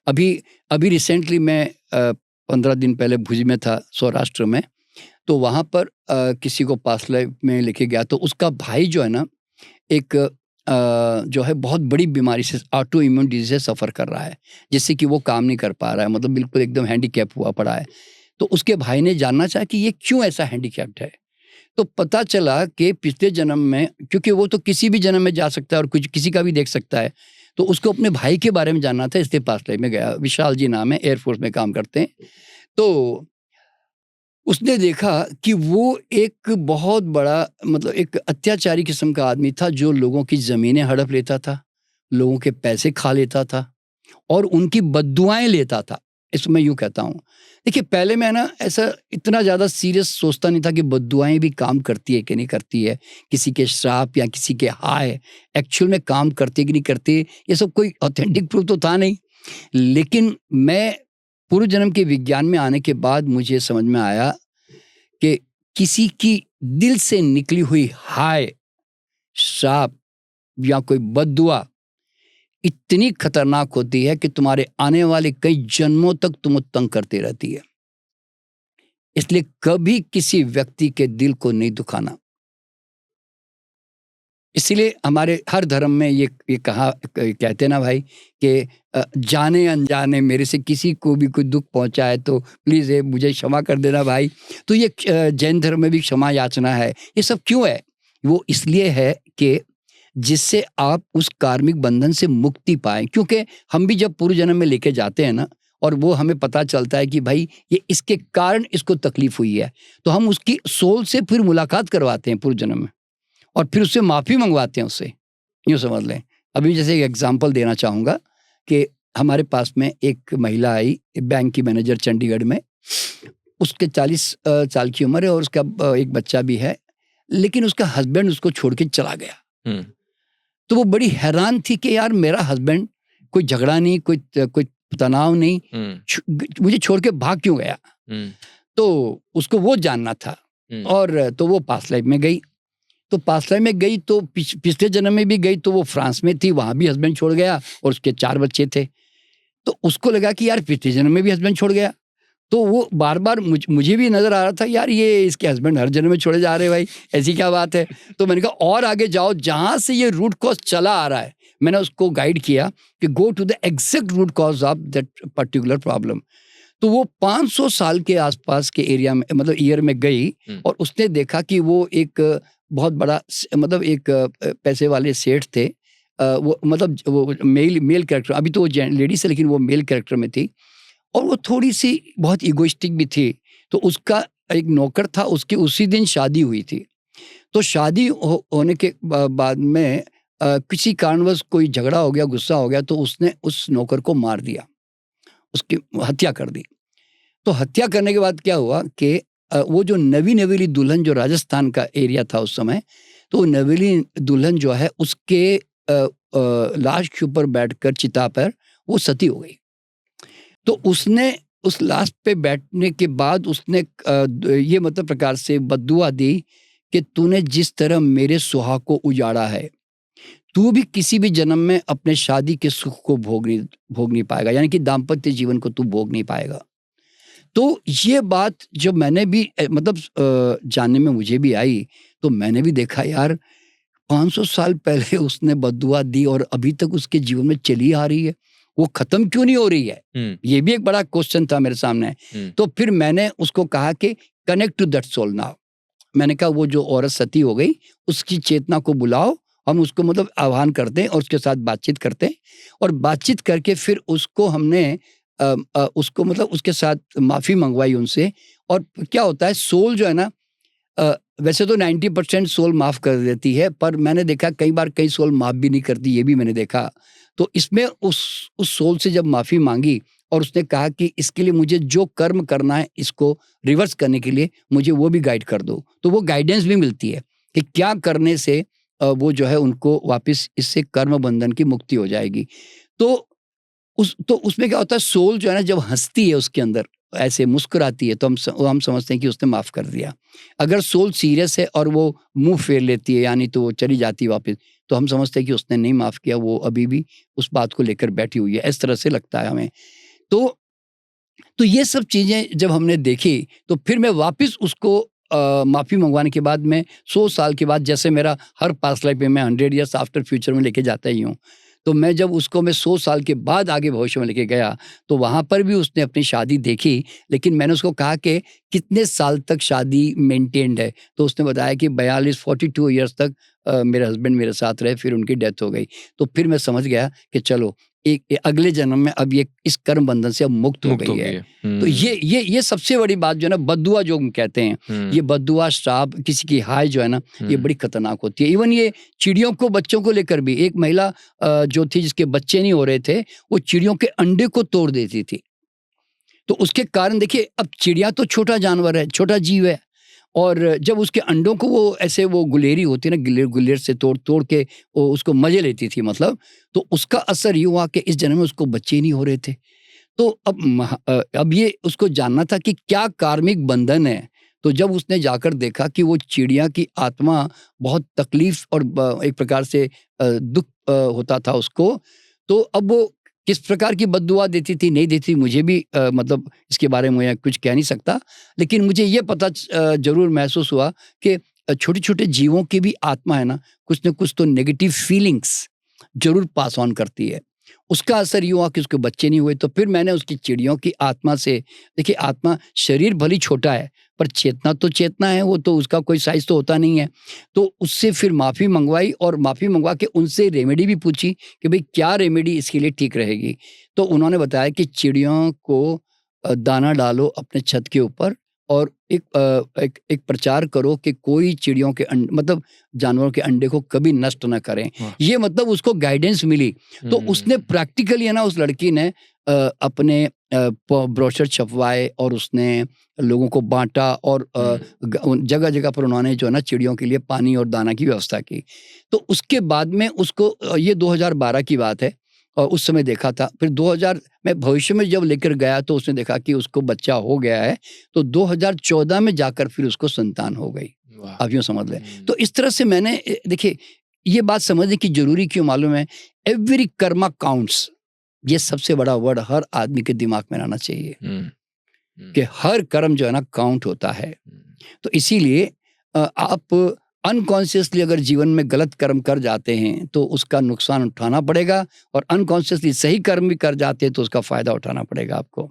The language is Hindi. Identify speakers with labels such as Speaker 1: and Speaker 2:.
Speaker 1: अभी अभी रिसेंटली मैं 15 दिन पहले भुज में था, सौराष्ट्र में। तो वहाँ पर किसी को पास्ट लाइफ में लेके गया, तो उसका भाई जो है ना, एक जो है बहुत बड़ी बीमारी से, ऑटो इम्यून डिजीज से सफ़र कर रहा है, जिससे कि वो काम नहीं कर पा रहा है, मतलब बिल्कुल एकदम हैंडीकैप हुआ पड़ा है। तो उसके भाई ने जानना चाहा कि ये क्यों ऐसा हैंडीकैप्ड है? तो पता चला कि पिछले जन्म में, क्योंकि वो तो किसी भी जन्म में जा सकता है और कुछ किसी का भी देख सकता है, तो उसको अपने भाई के बारे में जानना था, इसलिए पास्ट लाइफ में गया। विशाल जी नाम है, एयरफोर्स में काम करते हैं। तो उसने देखा कि वो एक बहुत बड़ा, मतलब एक अत्याचारी किस्म का आदमी था, जो लोगों की ज़मीनें हड़प लेता था, लोगों के पैसे खा लेता था और उनकी बद्दुआएँ लेता था। इसको मैं यूँ कहता हूँ। देखिए, पहले मैं ना ऐसा इतना ज़्यादा सीरियस सोचता नहीं था कि बद्दुआएँ भी काम करती है कि नहीं करती है। किसी के श्राप या किसी के हाय एक्चुअल में काम करती है कि नहीं करती, ये सब कोई ऑथेंटिक प्रूफ तो था नहीं। लेकिन मैं पूर्व जन्म के विज्ञान में आने के बाद मुझे समझ में आया कि किसी की दिल से निकली हुई हाय, श्राप या कोई बद्दुआ इतनी खतरनाक होती है कि तुम्हारे आने वाले कई जन्मों तक तुम्हें तंग करती रहती है। इसलिए कभी किसी व्यक्ति के दिल को नहीं दुखाना। इसीलिए हमारे हर धर्म में ये कहते हैं ना भाई कि जाने अनजाने मेरे से किसी को भी कोई दुख पहुंचा है तो प्लीज़ ये मुझे क्षमा कर देना भाई। तो ये जैन धर्म में भी क्षमा याचना है। ये सब क्यों है? वो इसलिए है कि जिससे आप उस कार्मिक बंधन से मुक्ति पाएँ। क्योंकि हम भी जब पूर्व जन्म में लेके जाते हैं ना, और वो हमें पता चलता है कि भाई ये इसके कारण इसको तकलीफ हुई है, तो हम उसकी सोल से फिर मुलाकात करवाते हैं पूर्व जन्म में, और फिर उससे माफ़ी मंगवाते हैं उससे। यूँ समझ लें। अभी जैसे एक एग्ज़ाम्पल देना चाहूँगा कि हमारे पास में एक महिला आई, बैंक की मैनेजर चंडीगढ़ में। उसके 40 साल की उम्र है और उसका एक बच्चा भी है, लेकिन उसका हस्बैंड उसको छोड़ के चला गया।
Speaker 2: हुँ।
Speaker 1: तो वो बड़ी हैरान थी कि यार मेरा हस्बैंड, कोई झगड़ा नहीं, कोई तनाव नहीं, मुझे छोड़ के भाग क्यों गया? तो उसको वो जानना था। और तो वो पास्ट लाइफ में गई। तो पास्ट लाइफ में गई तो पिछले जन्म में भी गई, तो वो फ्रांस में थी, वहाँ भी हस्बैंड छोड़ गया और उसके 4 बच्चे थे। तो उसको लगा कि यार पिछले जन्म में भी हस्बैंड छोड़ गया। तो वो बार-बार मुझे भी नज़र आ रहा था, यार ये इसके हस्बैंड हर जन्म में छोड़े जा रहे हैं भाई, ऐसी क्या बात है? तो मैंने कहा और आगे जाओ, जहाँ से ये रूट कॉज़ चला आ रहा है। मैंने उसको गाइड किया कि go to the exact root cause of that particular problem. तो वो 500 साल के आसपास के एरिया में, मतलब ईयर में गई, और उसने देखा कि वो एक बहुत बड़ा मतलब एक पैसे वाले सेठ थे। वो मतलब वो मेल कैरेक्टर, अभी तो वो लेडीज़ है लेकिन वो मेल कैरेक्टर में थी, और वो थोड़ी-सी बहुत इगोइस्टिक भी थी। तो उसका एक नौकर था, उसकी उसी दिन शादी हुई थी। तो शादी होने के बाद में किसी कारणवश कोई झगड़ा हो गया, गुस्सा हो गया, तो उसने उस नौकर को मार दिया, उसकी हत्या कर दी। तो हत्या करने के बाद क्या हुआ कि वो जो नवी-नवेली दुल्हन, जो राजस्थान का एरिया था उस समय, तो वो नवेली दुल्हन जो है उसके लाश के ऊपर बैठकर चिता पर वो सती हो गई। तो उसने उस लाश पे बैठने के बाद उसने ये मतलब प्रकार से बद्दुआ दी कि तूने जिस तरह मेरे सुहाग को उजाड़ा है, तू भी किसी भी जन्म में अपने शादी के सुख को भोग नहीं पाएगा, यानी कि दाम्पत्य जीवन को तू भोग नहीं पाएगा। तो ये बात जब मैंने भी मतलब जानने में मुझे भी आई, तो मैंने भी देखा यार 500 साल पहले उसने बद्दुआ दी और अभी तक उसके जीवन में चली आ रही है। वो खत्म क्यों नहीं हो रही है? ये भी एक बड़ा क्वेश्चन था मेरे सामने। तो फिर मैंने उसको कहा कि connect to that soul now. मैंने कहा वो जो औरत सती हो गई, उसकी चेतना को बुलाओ, हम उसको मतलब आह्वान करते हैं और उसके साथ बातचीत करते हैं, और बातचीत करके फिर उसको हमने उसको मतलब उसके साथ माफ़ी मंगवाई उनसे। और क्या होता है, सोल जो है ना, वैसे तो 90% सोल माफ़ कर देती है, पर मैंने देखा कई बार कई सोल माफ़ भी नहीं करती, ये भी मैंने देखा। तो इसमें उस सोल से जब माफ़ी माँगी और उसने कहा कि इसके लिए मुझे जो कर्म करना है, इसको रिवर्स करने के लिए मुझे वो भी गाइड कर दो। तो वो गाइडेंस भी मिलती है कि क्या करने से वो जो है उनको वापस इससे कर्म बंधन की मुक्ति हो जाएगी। तो उसमें क्या होता है, सोल जो है ना जब हँसती है उसके अंदर, ऐसे मुस्कुराती है, तो हम समझते हैं कि उसने माफ़ कर दिया। अगर सोल सीरियस है और वो मुँह फेर लेती है, यानी तो वो चली जाती है वापस, तो हम समझते हैं कि उसने नहीं माफ़ किया, वो अभी भी उस बात को लेकर बैठी हुई है, इस तरह से लगता है हमें। तो ये सब चीज़ें जब हमने देखी, तो फिर मैं वापस उसको माफ़ी मंगवाने के बाद मैं 100 साल के बाद, जैसे मेरा हर पास्ट लाइफ में मैं 100 ईयर्स आफ्टर फ्यूचर में लेके जाता ही हूँ, तो मैं जब उसको मैं 100 साल के बाद आगे भविष्य में लेके गया, तो वहाँ पर भी उसने अपनी शादी देखी, लेकिन मैंने उसको कहा कि कितने साल तक शादी मेंटेन्ड है, तो उसने बताया कि 42 ईयर्स तक मेरे हस्बैंड मेरे साथ रहे, फिर उनकी डेथ हो गई। तो फिर मैं समझ गया कि चलो एक अगले जन्म में अब ये इस कर्म बंधन से अब मुक्त हो गई है। तो ये सबसे बड़ी बात जो है ना, बद्दुआ जो हम कहते हैं, ये बद्दुआ, श्राप, किसी की हाय जो है ना, ये बड़ी खतरनाक होती है। इवन ये चिड़ियों को, बच्चों को लेकर भी, एक महिला जो थी जिसके बच्चे नहीं हो रहे थे, वो चिड़ियों के अंडे को तोड़ देती थी। तो उसके कारण देखिए, अब चिड़िया तो छोटा जानवर है, छोटा जीव है, और जब उसके अंडों को वो ऐसे, वो गुलेरी होती है ना, गुलेर से तोड़ के वो उसको मजे लेती थी मतलब, तो उसका असर ये हुआ कि इस जन्म में उसको बच्चे ही नहीं हो रहे थे। तो अब ये उसको जानना था कि क्या कार्मिक बंधन है। तो जब उसने जाकर देखा कि वो चिड़िया की आत्मा बहुत तकलीफ और एक प्रकार से दुख होता था उसको, तो अब वो किस प्रकार की बद्दुआ देती थी, नहीं देती, मुझे भी मतलब इसके बारे में मैं कुछ कह नहीं सकता, लेकिन मुझे ये पता जरूर महसूस हुआ कि छोटे-छोटे जीवों की भी आत्मा है ना, कुछ न कुछ तो नेगेटिव फीलिंग्स जरूर पास ऑन करती है। उसका असर ये हुआ कि उसके बच्चे नहीं हुए, तो फिर मैंने उसकी चिड़ियों की आत्मा से, देखिए आत्मा, शरीर भली छोटा है पर चेतना तो चेतना है, वो तो उसका कोई साइज तो होता नहीं है। तो उससे फिर माफ़ी मंगवाई, और माफ़ी मंगवा के उनसे रेमेडी भी पूछी कि भाई क्या रेमेडी इसके लिए ठीक रहेगी। तो उन्होंने बताया कि चिड़ियों को दाना डालो अपने छत के ऊपर, और एक प्रचार करो कि कोई चिड़ियों के मतलब जानवरों के अंडे को कभी नष्ट ना करें। ये मतलब उसको गाइडेंस मिली। तो उसने प्रैक्टिकली है ना, उस लड़की ने अपने ब्रोशर छपवाए, और उसने लोगों को बांटा, और जगह जगह पर उन्होंने जो है ना चिड़ियों के लिए पानी और दाना की व्यवस्था की। तो उसके बाद में उसको ये 2012 की बात है, और उस समय देखा था। फिर 2000 में भविष्य में जब लेकर गया, तो उसने देखा कि उसको बच्चा हो गया है, तो 2014 में जाकर फिर उसको संतान हो गई। आप यूँ समझ लें। तो इस तरह से मैंने देखिए, ये बात समझने की जरूरी क्यों मालूम है, एवरी कर्मा काउंट्स, ये सबसे बड़ा वर्ड हर आदमी के दिमाग में आना चाहिए कि हर कर्म जो है ना काउंट होता है। तो इसीलिए आप अनकॉन्शियसली अगर जीवन में गलत कर्म कर जाते हैं तो उसका नुकसान उठाना पड़ेगा, और अनकॉन्शियसली सही कर्म भी कर जाते हैं तो उसका फायदा उठाना पड़ेगा आपको।